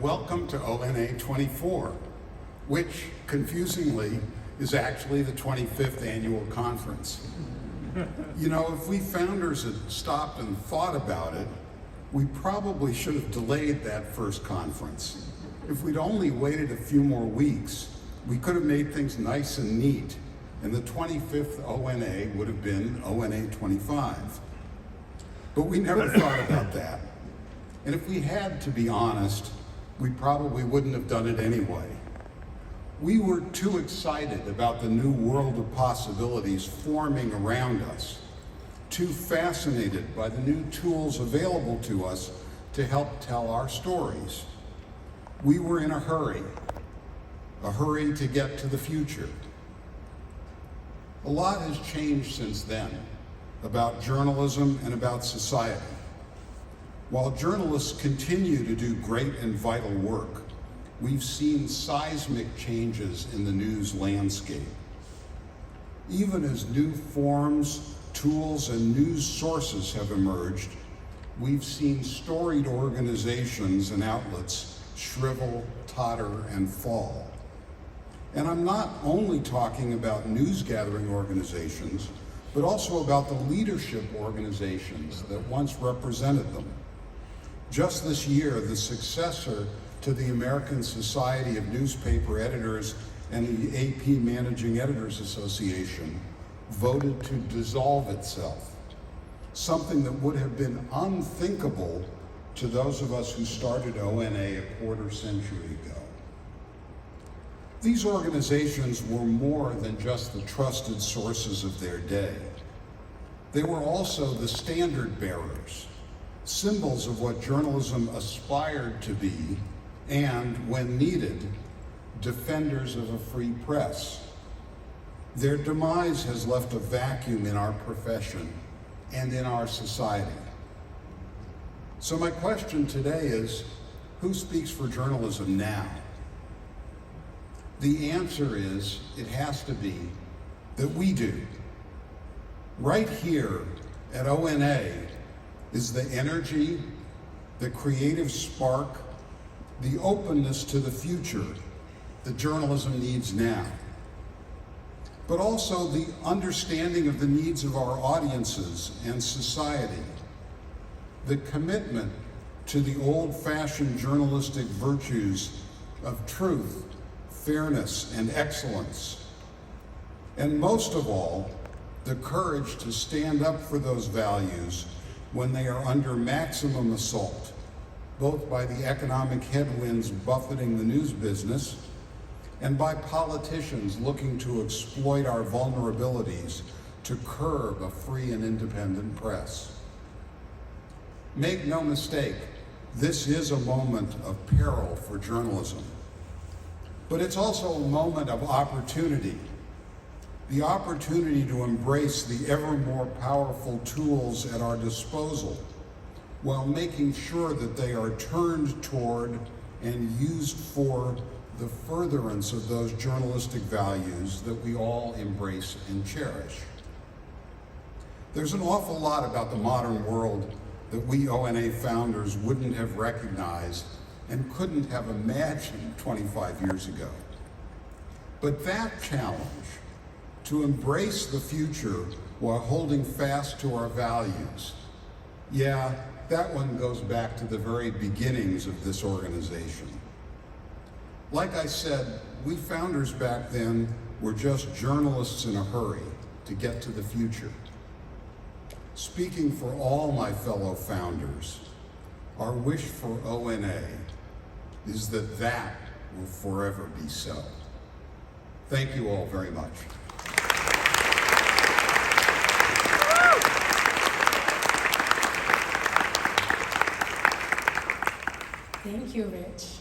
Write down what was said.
welcome to ONA 24, which, confusingly, is actually the 25th annual conference. You know, if we founders had stopped and thought about it, we probably should have delayed that first conference. If we'd only waited a few more weeks, we could have made things nice and neat, and the 25th ONA would have been ONA 25. But we never thought about that. And if we had to be honest, we probably wouldn't have done it anyway. We were too excited about the new world of possibilities forming around us, too fascinated by the new tools available to us to help tell our stories. We were in a hurry to get to the future. A lot has changed since then about journalism and about society. While journalists continue to do great and vital work, we've seen seismic changes in the news landscape. Even as new forms, tools, and news sources have emerged, we've seen storied organizations and outlets shrivel, totter, and fall. And I'm not only talking about news-gathering organizations, but also about the leadership organizations that once represented them. Just this year, the successor to the American Society of Newspaper Editors and the AP Managing Editors Association voted to dissolve itself, something that would have been unthinkable to those of us who started ONA a quarter century ago. These organizations were more than just the trusted sources of their day. They were also the standard bearers, symbols of what journalism aspired to be, and, when needed, defenders of a free press. Their demise has left a vacuum in our profession and in our society. So my question today is, who speaks for journalism now? The answer is, it has to be that we do. Right here at ONA is the energy, the creative spark, the openness to the future that journalism needs now, but also the understanding of the needs of our audiences and society, the commitment to the old-fashioned journalistic virtues of truth, fairness, and excellence, and most of all, the courage to stand up for those values when they are under maximum assault, both by the economic headwinds buffeting the news business and by politicians looking to exploit our vulnerabilities to curb a free and independent press. Make no mistake, this is a moment of peril for journalism, but it's also a moment of opportunity. The opportunity to embrace the ever more powerful tools at our disposal while making sure that they are turned toward and used for the furtherance of those journalistic values that we all embrace and cherish. There's an awful lot about the modern world that we ONA founders wouldn't have recognized and couldn't have imagined 25 years ago. But that challenge, to embrace the future while holding fast to our values, yeah, that one goes back to the very beginnings of this organization. Like I said, we founders back then were just journalists in a hurry to get to the future. Speaking for all my fellow founders, our wish for ONA is that that will forever be so. Thank you all very much. Thank you, Rich.